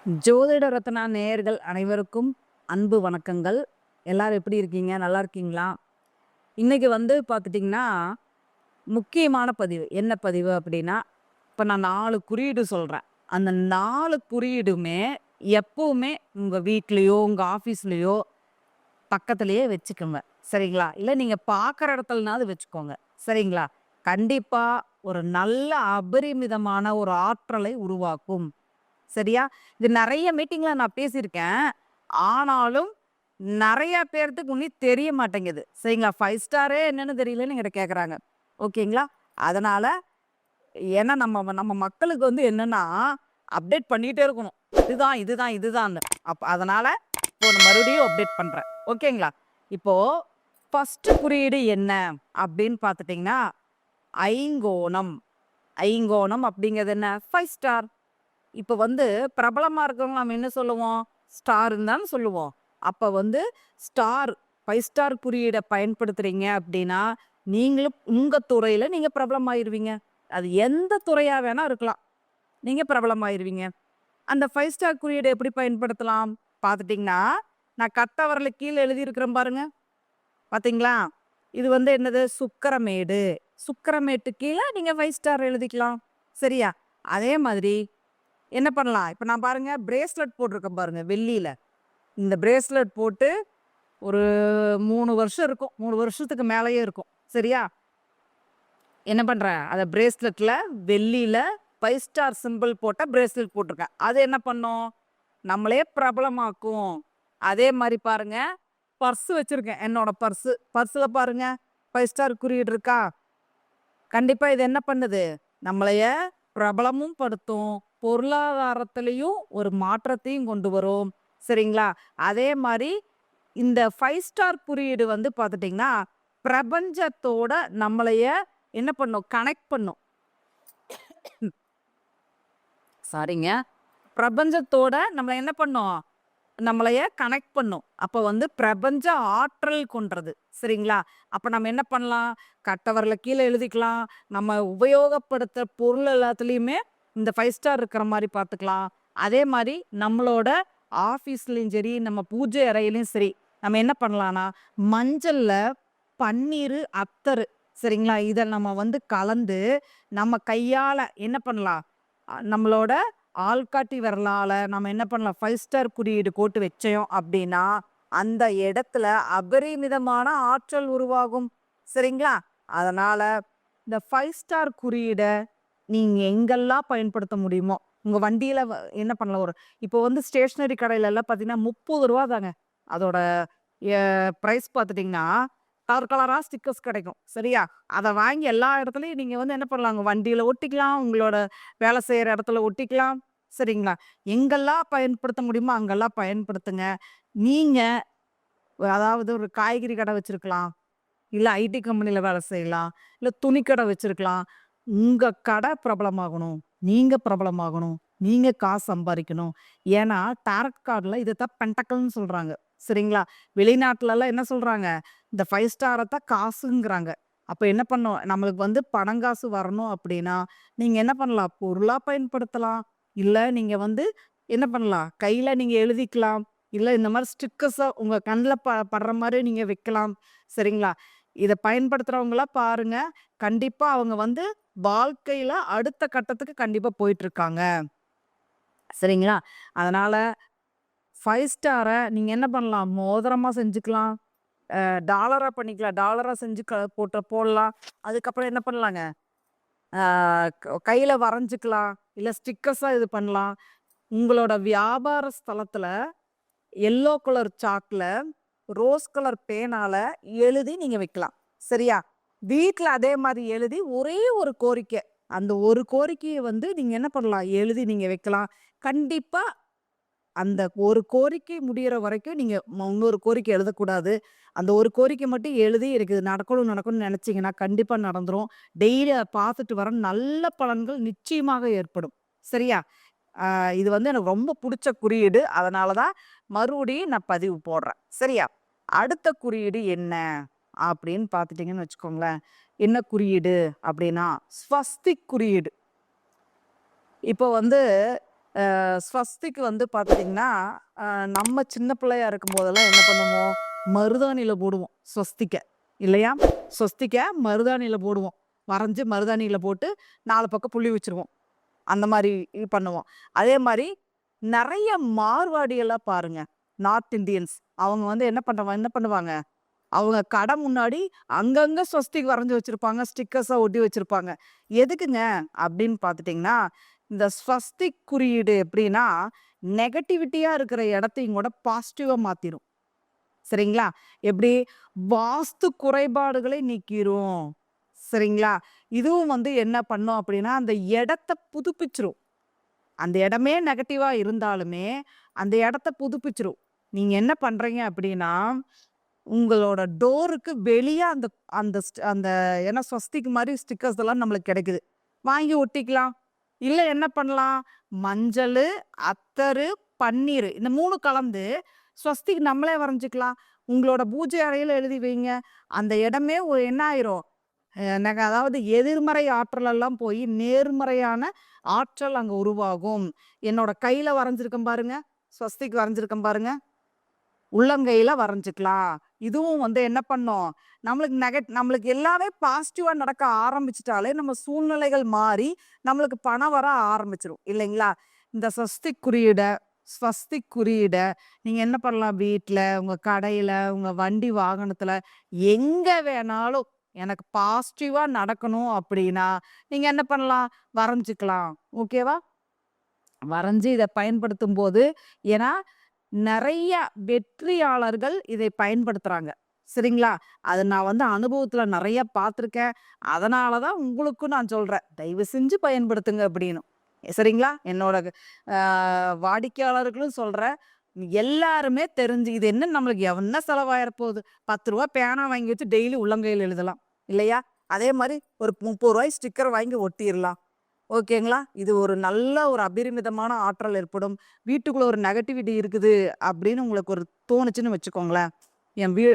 ஜோதிட ரத்னா நேயர்கள் அனைவருக்கும் அன்பு வணக்கங்கள். எல்லாரும் எப்படி இருக்கீங்க? நல்லா இருக்கீங்களா? இன்னைக்கு பார்த்துட்டிங்கன்னா, முக்கியமான பதிவு. என்ன பதிவு அப்படின்னா, இப்போ நான் 4 குறியீடு சொல்றேன். அந்த 4 குறியீடுமே எப்பவுமே உங்க வீட்லயோ, உங்க ஆஃபீஸ்லயோ பக்கத்திலேயே வச்சுக்கோங்க. சரிங்களா? இல்ல நீங்க பார்க்குற இடத்துலனாவது வச்சுக்கோங்க. சரிங்களா? கண்டிப்பா ஒரு நல்ல அபரிமிதமான ஒரு ஆற்றலை உருவாக்கும். சரியா? இது நெறைய மீட்டிங்ல நான் பேசியிருக்கேன். ஆனாலும் நெறைய பேர்த்துக்கு உன்னி தெரிய மாட்டேங்குது. சரிங்களா? 5 ஸ்டாரே என்னன்னு தெரியலன்னு என்கிட்ட கேட்குறாங்க. ஓகேங்களா? அதனால ஏன்னா நம்ம நம்ம மக்களுக்கு என்னன்னா, அப்டேட் பண்ணிட்டே இருக்கணும். இதுதான், இதுதான், இதுதான்னு. அதனால இப்போ நான் மறுபடியும் அப்டேட் பண்றேன். ஓகேங்களா? இப்போ ஃபர்ஸ்ட் குறியீடு என்ன அப்படின்னு பார்த்துட்டீங்கன்னா, ஐங்கோணம். ஐங்கோணம் அப்படிங்கிறது என்ன? 5 ஸ்டார். இப்ப பிரபலமா இருக்கிறவங்க நம்ம என்ன சொல்லுவோம்? ஸ்டார்ன்னு தான சொல்லுவோம். அப்ப ஸ்டார் 5 ஸ்டார் குறியீட பயன்படுத்துறீங்க அப்படின்னா, நீங்களும் உங்க துறையில நீங்க பிரபலமாயிருவீங்க. அது எந்த துறையா வேணா இருக்கலாம். நீங்க பிரபலமாயிருவீங்க. அந்த 5 ஸ்டார் குறியீட எப்படி பயன்படுத்தலாம்? பார்த்துட்டீங்கன்னா, நான் கட்ட விரலுக்கு கீழ எழுதியிருக்கிறேன் பாருங்க. பார்த்தீங்களா? இது என்னது? சுக்கிரமேடு. சுக்கிரமேட்டு கீழ நீங்க 5 ஸ்டார் எழுதிக்கலாம். சரியா? அதே மாதிரி என்ன பண்ணலாம்? இப்ப நான் பாருங்க பிரேஸ்லெட் போட்டிருக்கேன் பாருங்க வெள்ளியில. இந்த பிரேஸ்லெட் போட்டு ஒரு 3 வருஷம் இருக்கும். 3 வருஷத்துக்கு மேலேயே இருக்கும். சரியா? என்ன பண்றேன்? அத பிரேஸ்லெட்ல வெள்ளியில 5 ஸ்டார் சிம்பிள் போட்ட பிரேஸ்லெட் போட்டிருக்கேன். அது என்ன பண்ணும்? நம்மளே பிரபலமாக்கும். அதே மாரி பாருங்க, பர்ஸ் வச்சிருக்கேன். என்னோட பர்ஸு. பர்ஸ்ல பாருங்க 5 ஸ்டார் குறியீடு இருக்கா? கண்டிப்பா இது என்ன பண்ணுது? நம்மளைய பிரபலமும் படுத்தும். பொருளாதாரத்திலயும் ஒரு மாற்றத்தையும் கொண்டு வரும். சரிங்களா? அதே மாரி இந்த 5 ஸ்டார் குறியீடு பார்த்துட்டீங்கன்னா, பிரபஞ்சத்தோட நம்மளைய என்ன பண்ணும்? கனெக்ட் பண்ணும். சாரிங்க. பிரபஞ்சத்தோட நம்மள என்ன பண்ணும்? நம்மளைய கனெக்ட் பண்ணும். அப்ப பிரபஞ்ச ஆற்றல் கொண்டது. சரிங்களா? அப்ப நம்ம என்ன பண்ணலாம்? கட்ட விரல கீழ எழுதிக்கலாம். நம்ம உபயோகப்படுத்துற பொருள் எல்லாத்துலயுமே இந்த 5 ஸ்டார் இருக்கிற மாரி பார்த்துக்கலாம். அதே மாரி நம்மளோட ஆஃபீஸ்லயும் சரி, நம்ம பூஜை அறையிலயும் சரி, நம்ம என்ன பண்ணலான்னா, மஞ்சள்ல பன்னீரு, அத்தரு சரிங்களா? இத நம்ம கலந்து, நம்ம கையால என்ன பண்ணலாம்? நம்மளோட ஆள்காட்டி விரலால நம்ம என்ன பண்ணலாம்? 5 ஸ்டார் குறியீடு போட்டு வச்சோம் அப்படின்னா, அந்த இடத்துல அபரிமிதமான ஆற்றல் உருவாகும். சரிங்களா? அதனால இந்த 5 ஸ்டார் குறியீட நீங்க எங்கெல்லாம் பயன்படுத்த முடியுமோ, உங்க வண்டியில என்ன பண்ணலாம்? இப்போ ஸ்டேஷனரி கடையிலலாம் பார்த்தீங்கன்னா, ரூ. 30 தாங்க. அதோட எ பிரைஸ் பார்த்துட்டீங்கன்னா, கலர் கலரா ஸ்டிக்கர்ஸ் கிடைக்கும். சரியா? அத வாங்கி எல்லா இடத்துலயும் நீங்க என்ன பண்ணலாம்? உங்க வண்டியில ஒட்டிக்கலாம். உங்களோட வேலை செய்ற இடத்துல ஒட்டிக்கலாம். சரிங்களா? எங்கெல்லாம் பயன்படுத்த முடியுமோ, அங்கெல்லாம் பயன்படுத்துங்க. நீங்க அதாவது ஒரு காய்கறி கடை வச்சிருக்கலாம். இல்ல ஐடி கம்பெனில வேலை செய்யலாம். இல்ல துணிக்கடை வச்சிருக்கலாம். உங்க கடை பிரபலமாகணும். நீங்க பிரபலமாகணும். நீங்க காசு சம்பாரிக்கணும். ஏன்னா, டாரட் கார்ட்ல இதத்தான் பென்டக்கிள்ன்னு சொல்றாங்க. சரிங்களா? வெளிநாட்டுலலாம் என்ன சொல்றாங்க? இந்த 5 ஸ்டாரத்தான் காசுங்கிறாங்க. அப்ப என்ன பண்ணும்? நம்மளுக்கு பணங்காசு வரணும் அப்படின்னா, நீங்க என்ன பண்ணலாம்? பொருளா பயன்படுத்தலாம். இல்ல நீங்க என்ன பண்ணலாம்? கையில நீங்க எழுதிக்கலாம். இல்ல இந்த மாரி ஸ்டிக்கர்ஸா உங்க கண்ல படுற மாரி நீங்க வைக்கலாம். சரிங்களா? இத பயன்படுத்துறவங்கள பாருங்க. கண்டிப்பா அவங்க வாழ்க்கையில அடுத்த கட்டத்துக்கு கண்டிப்பா போயிட்டுருக்காங்க. சரிங்களா? அதனால 5 ஸ்டார நீங்க என்ன பண்ணலாம்? மோதிரமா செஞ்சுக்கலாம். டாலரா பண்ணிக்கலாம். டாலரா செஞ்சு போடலாம். அதுக்கப்புறம் என்ன பண்ணலாங்க? ஆ கையில வரைஞ்சுக்கலாம். இல்ல ஸ்டிக்கர்ஸா இது பண்ணலாம். உங்களோட வியாபார ஸ்தலத்துல எல்லோ கலர் சாக்ல, ரோஸ் கலர் பேனால எழுதி நீங்க வைக்கலாம். சரியா? வீட்ல அதே மாரி எழுதி ஒரே ஒரு கோரிக்கை. அந்த ஒரு கோரிக்கைய நீங்க என்ன பண்ணலாம்? எழுதி நீங்க வைக்கலாம். கண்டிப்பா அந்த ஒரு கோரிக்கை முடியிற வரைக்கும் நீங்க இன்னொரு கோரிக்கை எழுதக்கூடாது. அந்த ஒரு கோரிக்கை மட்டும் எழுதி எனக்கு இது நடக்கணும், நடக்கணும்னு நெனச்சீங்கன்னா, கண்டிப்பா நடந்துரும். டெய்லி அத பார்த்துட்டு வர நல்ல பலன்கள் நிச்சயமாக ஏற்படும். சரியா? இது எனக்கு ரொம்ப புடிச்ச குறியீடு. அதனால தான் மறுபடியும் நான் பதிவு போடுறேன். சரியா? அடுத்த குறியீடு என்ன? அப்படின்னு பார்த்துட்டீங்கன்னு வச்சுக்கோங்களேன். என்ன குறியீடு அப்படின்னா, ஸ்வஸ்திக் குறியீடு. இப்போ ஸ்வஸ்திக்கு வந்து பார்த்துட்டிங்கன்னா, அ நம்ம சின்ன பிள்ளையா இருக்கும்போதெல்லாம் என்ன பண்ணுவோம்? மருதாணியில போடுவோம் ஸ்வஸ்திக்க. இல்லையா? ஸ்வஸ்திக்க மருதாணியில போடுவோம். வரைஞ்சு மருதாணியில போட்டு 4 பக்கம் புள்ளி வச்சுருவோம். அந்த மாரி பண்ணுவோம். அதே மாரி நெறைய மார்வாடியெல்லாம் பாருங்க. North Indians. அவங்க வந்து என்ன பண்ணுவாங்க? அவங்க கடை முன்னாடி அங்கங்க ஸ்வஸ்திக் வரைஞ்சு வச்சிருப்பாங்க. ஸ்டிக்கர்ஸா ஒட்டி வச்சிருப்பாங்க. எதுக்குங்க அப்படின்னு பார்த்துட்டீங்கன்னா, இந்த ஸ்வஸ்திக் குறியீடு எப்படின்னா, நெகட்டிவிட்டியா இருக்கிற இடத்தையும் கூட பாசிட்டிவா மாத்திரும். சரிங்களா? எப்படி? வாஸ்து குறைபாடுகளை நீக்கிரும். சரிங்களா? இதுவும் வந்து என்ன பண்ணும் அப்படின்னா, அந்த இடத்த புதுப்பிச்சுரும். அந்த இடமே நெகட்டிவா இருந்தாலுமே, அந்த இடத்த புதுப்பிச்சுரும். நீங்க என்ன பண்றீங்க அப்படின்னா, உங்களோட டோருக்கு வெளிய அந்த அந்த அந்த ஏன்னா ஸ்வஸ்திக் மாரி ஸ்டிக்கர்ஸ் எல்லாம் நம்மளுக்கு கிடைக்குது. வாங்கி ஒட்டிக்கலாம். இல்ல என்ன பண்ணலாம்? மஞ்சளு, அத்தரு, பன்னீரு இந்த 3 கலந்து ஸ்வஸ்திக் நம்மளே வரைஞ்சுக்கலாம். உங்களோட பூஜை அறையில எழுதி வைங்க. அந்த இடமே என்ன ஆயிரும்? அதாவது எதிர்மறை ஆற்றல் எல்லாம் போய் நேர்மறையான ஆற்றல் அங்க உருவாகும். என்னோட கையில வரைஞ்சிருக்கேன் பாருங்க. ஸ்வஸ்திக் வரைஞ்சிருக்கேன் பாருங்க. உள்ளங்கையில வரைஞ்சுக்கலாம். இதுவும் வந்து என்ன பண்ணும்? நம்மளுக்கு எல்லாமே பாசிட்டிவா நடக்க ஆரம்பிச்சுட்டாலே, நம்ம சூழ்நிலைகள் மாறி, நம்மளுக்கு பணம் வர ஆரம்பிச்சுரும். இல்லைங்களா? இந்த ஸ்வஸ்திக் குறியீட நீங்க என்ன பண்ணலாம்? வீட்ல, உங்க கடையில, உங்க வண்டி வாகனத்துல, எங்க வேணாலும் எனக்கு பாசிட்டிவா நடக்கணும் அப்படின்னா, நீங்க என்ன பண்ணலாம்? வரைஞ்சுக்கலாம். ஓகேவா? வரைஞ்சு இத பயன்படுத்தும்போது ஏன்னா நெறைய வெற்றியாளர்கள் இதை பயன்படுத்துறாங்க. சரிங்களா? அது நான் வந்து அனுபவத்துல நெறைய பார்த்துருக்கேன். அதனால தான் உங்களுக்கும் நான் சொல்றேன். தயவு செஞ்சு பயன்படுத்துங்க அப்படின்னு. சரிங்களா? என்னோட அ வாடிக்கையாளர்களும் சொல்றேன். எல்லாருமே தெரிஞ்சு இது என்ன நம்மளுக்கு என்ன செலவாயிர போகுது? ரூ. 10 பேனா வாங்கி வச்சு டெய்லி உள்ளங்கையில எழுதலாம். இல்லையா? அதே மாரி ஒரு ரூ. 30 ஸ்டிக்கர் வாங்கி ஒட்டிறலாம். ஓகேங்களா? இது ஒரு அபரிமிதமான ஆற்றல் ஏற்படும். வீட்டுக்குள்ள ஒரு நெகட்டிவிட்டி இருக்குது அப்படின்னு உங்களுக்கு ஒரு தோணுச்சுன்னு வச்சுக்கோங்களேன்.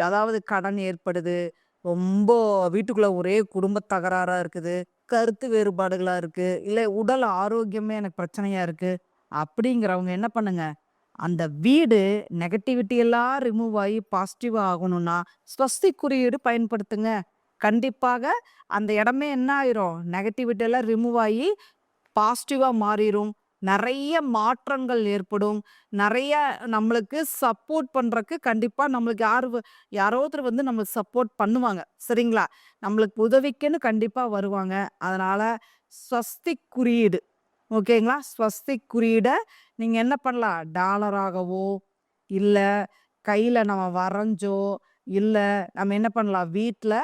அதாவது கடன் ஏற்படுது. ரொம்ப வீட்டுக்குள்ள ஒரே குடும்ப தகராறா இருக்குது. கருத்து வேறுபாடுகளா இருக்கு. இல்ல உடல் ஆரோக்கியமே எனக்கு பிரச்சனையா இருக்கு. அப்படிங்கிறவங்க என்ன பண்ணுங்க, அந்த வீடு நெகட்டிவிட்டி எல்லாம் ரிமூவ் ஆயி பாசிட்டிவா ஆகணும்னா, ஸ்வஸ்திக் குறியீடு பயன்படுத்துங்க. கண்டிப்பாக அந்த இடமே என்ன ஆயிரும்? நெகட்டிவிட்டி எல்லாம் ரிமூவ் ஆயி பாசிட்டிவா மாறிரும். நெறைய மாற்றங்கள் ஏற்படும். நெறைய நம்மளுக்கு சப்போர்ட் பண்றக்கு கண்டிப்பா நம்மளுக்கு யாரோ ஒருத்தர் வந்து நம்மளுக்கு சப்போர்ட் பண்ணுவாங்க. சரிங்களா? நம்மளுக்கு உதவிக்குன்னு கண்டிப்பா வருவாங்க. அதனால ஸ்வஸ்திக் குறியீடு ஓகேங்களா? ஸ்வஸ்திக் குறியீட நீங்க என்ன பண்ணலாம்? டாலராகவோ, இல்ல கையில நம்ம வரைஞ்சோ, இல்ல நம்ம என்ன பண்ணலாம்? வீட்ல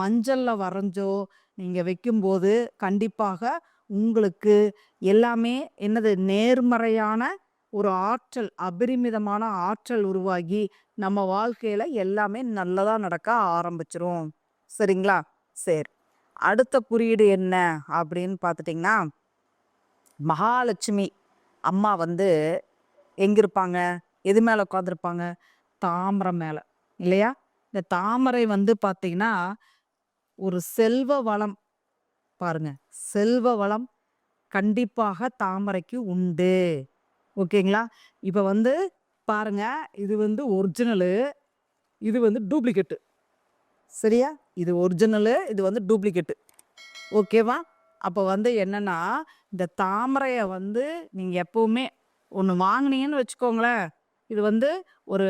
மஞ்சள்ல வரைஞ்சோ நீங்க வைக்கும்போது, கண்டிப்பாக உங்களுக்கு எல்லாமே என்னது நேர்மறையான ஒரு ஆற்றல், அபரிமிதமான ஆற்றல் உருவாகி, நம்ம வாழ்க்கையில எல்லாமே நல்லதா நடக்க ஆரம்பிச்சுரும். சரிங்களா? சரி. அடுத்த குறியீடு என்ன அப்படின்னு பார்த்துட்டீங்கன்னா, மகாலட்சுமி அம்மா வந்து எங்க இருப்பாங்க? எது மேல உட்காந்துருப்பாங்க? தாமரை மேல. இல்லையா? இந்த தாமரை வந்து பார்த்தீங்கன்னா, ஒரு செல்வ வளம் பாருங்க. செல்வ வளம் கண்டிப்பாக தாமரைக்கு உண்டு. ஓகேங்களா? இப்ப வந்து பாருங்க, இது வந்து ஒரிஜினலு, இது வந்து டூப்ளிகேட்டு. சரியா? இது ஒரிஜினலு, இது வந்து டூப்ளிகேட்டு. ஓகேவா? அப்ப வந்து என்னன்னா, இந்த தாமரைய வந்து நீங்க எப்பவுமே ஒண்ணு வாங்குனீங்கன்னு வச்சுக்கோங்களேன், இது வந்து ஒரு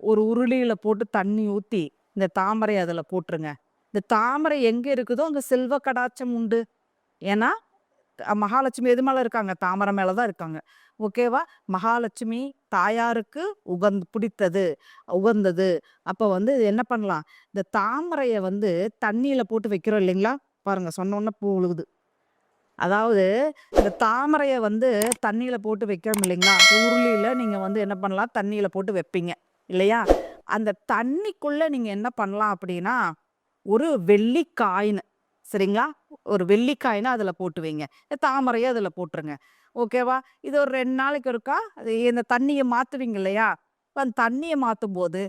ஒரு உருளியில போட்டு தண்ணி ஊத்தி, இந்த தாமரைய அதுல போட்டுருங்க. இந்த தாமரை எங்க இருக்குதோ, அங்க செல்வ கடாட்சம் உண்டு. ஏன்னா, மகாலட்சுமி எது மேல இருக்காங்க? தாமரை மேல தான் இருக்காங்க. ஓகேவா? மகாலட்சுமி தாயாருக்கு பிடித்தது, உகந்தது. அப்ப வந்து என்ன பண்ணலாம்? இந்த தாமரைய வந்து தண்ணீல போட்டு வைக்கிறோம் இல்லைங்களா? பாருங்க சொன்ன உடனே பூ விழுகுது. அதாவது இந்த தாமரைய வந்து தண்ணீல போட்டு வைக்கிறோம் இல்லைங்களா? உருளியில நீங்க வந்து என்ன பண்ணலாம்? தண்ணீல போட்டு வைப்பீங்க. இல்லையா? அந்த தண்ணிக்குள்ள நீங்க என்ன பண்ணலாம் அப்படின்னா, ஒரு வெள்ளி காயின் சரிங்களா? ஒரு வெள்ளி காயின அதுல போட்டு வைங்க. தாமரைய அதுல போட்டுருங்க. ஓகேவா? இது ஒரு 2 நாளைக்கு ஒருக்கா இந்த தண்ணிய மாத்துவீங்க இல்லையா? அந்த தண்ணிய மாத்தும்போது,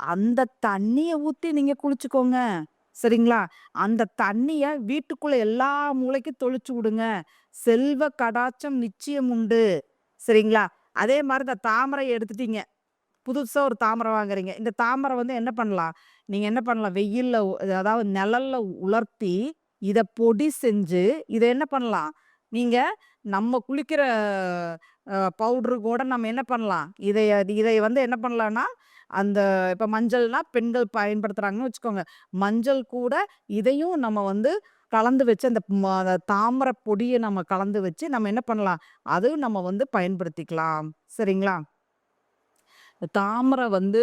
அந்த தண்ணிய ஊத்தி நீங்க குளிச்சுக்கோங்க. சரிங்களா? அந்த தண்ணிய வீட்டுக்குள்ள எல்லா மூலைக்கும் தெளிச்சு விடுங்க. செல்வ கடாட்சம் நிச்சயம் உண்டு. சரிங்களா? அதே மாரி இந்த தாமரை எடுத்துட்டீங்க. புதுசா ஒரு தாமரை வாங்குறீங்க. இந்த தாமரை வந்து என்ன பண்ணலாம்? நீங்க என்ன பண்ணலாம்? வெயில்ல அதாவது நிழல்ல உலர்த்தி, இத பொடி செஞ்சு, இத என்ன பண்ணலாம்? நீங்க நம்ம குளிக்கிற பவுடரு கூட நம்ம என்ன பண்ணலாம்? இதை வந்து என்ன பண்ணலான்னா, அந்த இப்ப மஞ்சள்னா பெண்கள் பயன்படுத்துறாங்கன்னு வச்சுக்கோங்க. மஞ்சள் கூட இதையும் நம்ம வந்து கலந்து வச்சு, அந்த தாமரை பொடிய நம்ம கலந்து வச்சு, நம்ம என்ன பண்ணலாம்? அதுவும் நம்ம வந்து பயன்படுத்திக்கலாம். சரிங்களா? தாமரை வந்து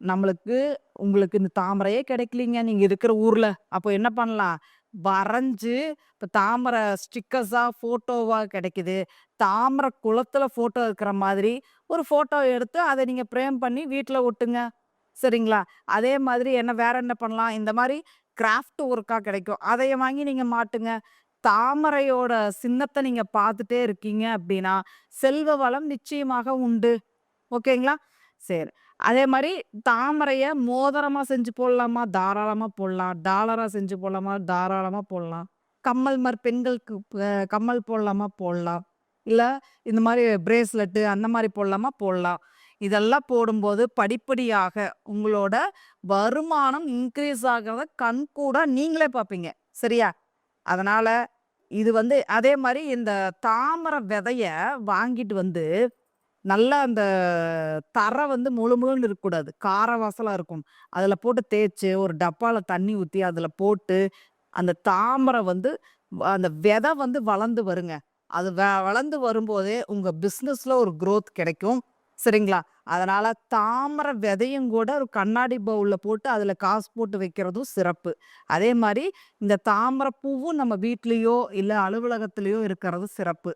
நம்மளுக்கு உங்களுக்கு இந்த தாமரையே கிடைக்கலீங்க நீங்க இருக்கிற ஊர்ல. அப்போ என்ன பண்ணலாம்? வரைஞ்சு இப்ப தாமரை ஸ்டிக்கர்ஸா, ஃபோட்டோவா கிடைக்குது. தாமரை குளத்துல ஃபோட்டோ இருக்கிற மாதிரி ஒரு ஃபோட்டோ எடுத்து அத நீங்க ஃப்ரேம் பண்ணி வீட்ல ஒட்டுங்க. சரிங்களா? அதே மாதிரி வேற என்ன பண்ணலாம்? இந்த மாரி கிராஃப்ட் ஒர்க்கா கிடைக்கும். அதைய வாங்கி நீங்க மாட்டுங்க. தாமரையோட சின்னத்த நீங்க பார்த்துட்டே இருக்கீங்க அப்டின்னா, செல்வ வளம் நிச்சயமாக உண்டு. ஓகேங்களா? சரி. அதே மாரி தாமரைய மோதிரமா செஞ்சு போடலாமா? தாராளமா போடலாம். டாலரா செஞ்சு போடலாமா? தாராளமா போடலாம். கம்மல் மாரி பெண்களுக்கு கம்மல் போடலாமா? போடலாம். இல்ல இந்த மாரி பிரேஸ்லெட்டு அந்த மாரி போடலாமா? போடலாம். இதெல்லாம் போடும்போது படிப்படியாக உங்களோட வருமானம் இன்கிரீஸ் ஆகுறத கண்கூடா நீங்களே பார்ப்பீங்க. சரியா? அதனால இது வந்து அதே மாரி இந்த தாமர விதைய வாங்கிட்டு வந்து நல்லா அந்த தரை வந்து முழு முழுன்னு இருக்கக்கூடாது. கார வாசலா இருக்கும். அதில போட்டு தேய்ச்சு, ஒரு டப்பால தண்ணி ஊத்தி, அதில போட்டு, அந்த தாமரை வந்து அந்த விதை வந்து வளர்ந்து வருங்க. அது வளர்ந்து வரும்போதே உங்க பிசினஸ்ல ஒரு குரோத் கிடைக்கும். சரிங்களா? அதனால தாமரை விதையும் கூட ஒரு கண்ணாடி பவுல்ல போட்டு, அதில காசு போட்டு வைக்கிறதும் சிறப்பு. அதே மாரி இந்த தாமரை பூவும் நம்ம வீட்லயோ, இல்ல அலுவலகத்திலயோ இருக்கிறது சிறப்பு.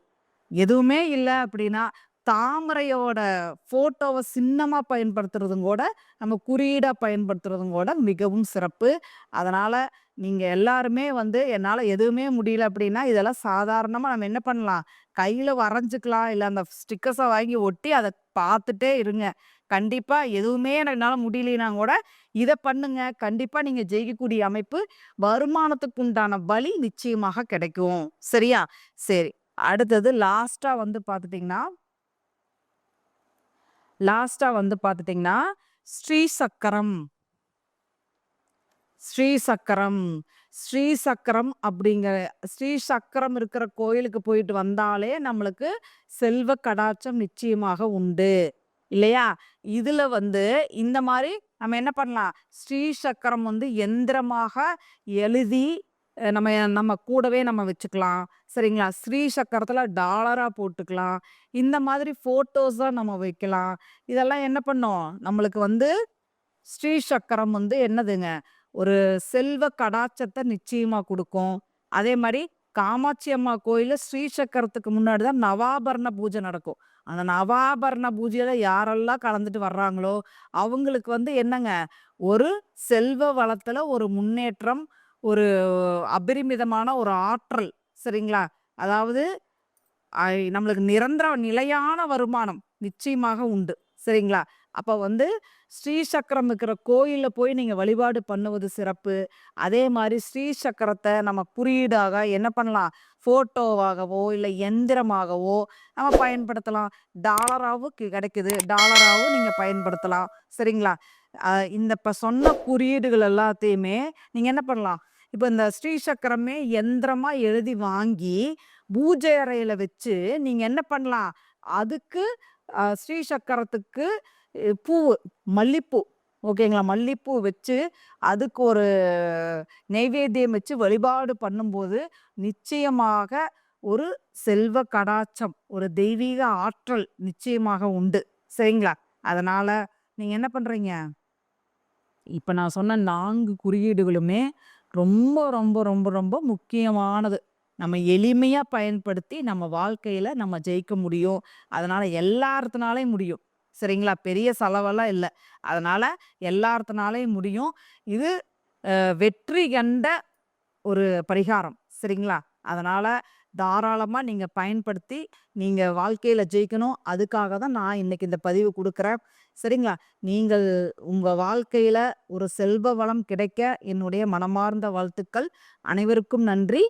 எதுவுமே இல்ல அப்படின்னா, தாமரையோட ஃபோட்டோவ சின்னமா பயன்படுத்துறதும் கூட, நம்ம குறியீடா பயன்படுத்துறதும் கூட மிகவும் சிறப்பு. அதனால நீங்க எல்லாருமே வந்து என்னால எதுவுமே முடியல அப்படின்னா, இதெல்லாம் சாதாரணமா நம்ம என்ன பண்ணலாம்? கையில வரைஞ்சுக்கலாம். இல்ல அந்த ஸ்டிக்கர்ஸ வாங்கி ஒட்டி அத பார்த்துட்டே இருங்க. கண்டிப்பா எதுவுமே என்னால முடியலைன்னா கூட, இத பண்ணுங்க. கண்டிப்பா நீங்க ஜெயிக்கக்கூடிய அமைப்பு, வருமானத்துக்கு உண்டான வழி நிச்சயமாக கிடைக்கும். சரியா? சரி. அடுத்தது லாஸ்ட்டா வந்து பார்த்துட்டீங்கன்னா, ஸ்ரீ சக்கரம். ஸ்ரீ சக்கரம். ஸ்ரீ சக்கரம் அப்படிங்கிற ஸ்ரீ சக்கரம் இருக்கிற கோயிலுக்கு போயிட்டு வந்தாலே நம்மளுக்கு செல்வ கடாட்சம் நிச்சயமாக உண்டு. இல்லையா? இதுல வந்து இந்த மாரி நம்ம என்ன பண்ணலாம்? ஸ்ரீ சக்கரம் வந்து எந்திரமாக எழுதி நம்ம நம்ம கூடவே நம்ம வச்சுக்கலாம். சரிங்களா? ஸ்ரீ சக்கரத்துல டாலரா போட்டுக்கலாம். இந்த மாதிரி ஃபோட்டோஸா நம்ம வைக்கலாம். இதெல்லாம் என்ன பண்ணும்? நம்மளுக்கு வந்து ஸ்ரீ சக்கரம் வந்து என்னதுங்க? ஒரு செல்வ கடாட்சத்த நிச்சயமா குடுக்கும். அதே மாரி காமாட்சி அம்மா கோயில்ல ஸ்ரீ சக்கரத்துக்கு முன்னாடி தான் நவாபரண பூஜை நடக்கும். அந்த நவாபரண பூஜையில யாரெல்லாம் கலந்துட்டு வர்றாங்களோ, அவங்களுக்கு வந்து என்னங்க, ஒரு செல்வ வளத்துல ஒரு முன்னேற்றம், ஒரு அபரிமிதமான ஒரு ஆற்றல். சரிங்களா? அதாவது நம்மளுக்கு நிரந்தர நிலையான வருமானம் நிச்சயமாக உண்டு. சரிங்களா? அப்ப வந்து ஸ்ரீ சக்கரம் இருக்கிற கோயில்ல போய் நீங்க வழிபாடு பண்ணுவது சிறப்பு. அதே மாரி ஸ்ரீ சக்கரத்த நம்ம குறியீடாக என்ன பண்ணலாம்? ஃபோட்டோவாகவோ, இல்ல எந்திரமாகவோ நம்ம பயன்படுத்தலாம். டாலராவும் கிடைக்குது. டாலராவும் நீங்க பயன்படுத்தலாம். சரிங்களா? இந்த இப்ப சொன்ன குறியீடுகள் எல்லாத்தையுமே நீங்க என்ன பண்ணலாம்? இப்ப இந்த ஸ்ரீ சக்கரமே எந்திரமா எழுதி வாங்கி, பூஜை அறையில வச்சு நீங்க என்ன பண்ணலாம்? அதுக்கு ஸ்ரீ சக்கரத்துக்கு பூவு, மல்லிப்பூ ஓகேங்களா? மல்லிப்பூ வச்சு, அதுக்கு ஒரு நெய்வேத்தியம் வச்சு வழிபாடு பண்ணும்போது, நிச்சயமாக ஒரு செல்வ கடாட்சம், ஒரு தெய்வீக ஆற்றல் நிச்சயமாக உண்டு. சரிங்களா? அதனால நீங்க என்ன பண்றீங்க? இப்ப நான் சொன்ன 4 குறியீடுகளுமே ரொம்ப, ரொம்ப, ரொம்ப, ரொம்ப முக்கியமானது. நம்ம எளிமையா பயன்படுத்தி நம்ம வாழ்க்கையில நம்ம ஜெயிக்க முடியும். அதனால எல்லார்த்துனாலயும் முடியும். சரிங்களா? பெரிய செலவெல்லாம் இல்ல. அதனால எல்லார்த்துனாலயும் முடியும். இது வெற்றி கண்ட ஒரு பரிகாரம். சரிங்களா? அதனால தாராளமா நீங்க பயன்படுத்தி, நீங்க வாழ்க்கையில ஜெயிக்கணும். அதுக்காக தான் நான் இன்னைக்கு இந்த பதிவு குடுக்குறேன். சரிங்களா? நீங்கள் உங்க வாழ்க்கையில ஒரு செல்வ வளம் கிடைக்க என்னுடைய மனமார்ந்த வாழ்த்துக்கள். அனைவருக்கும் நன்றி.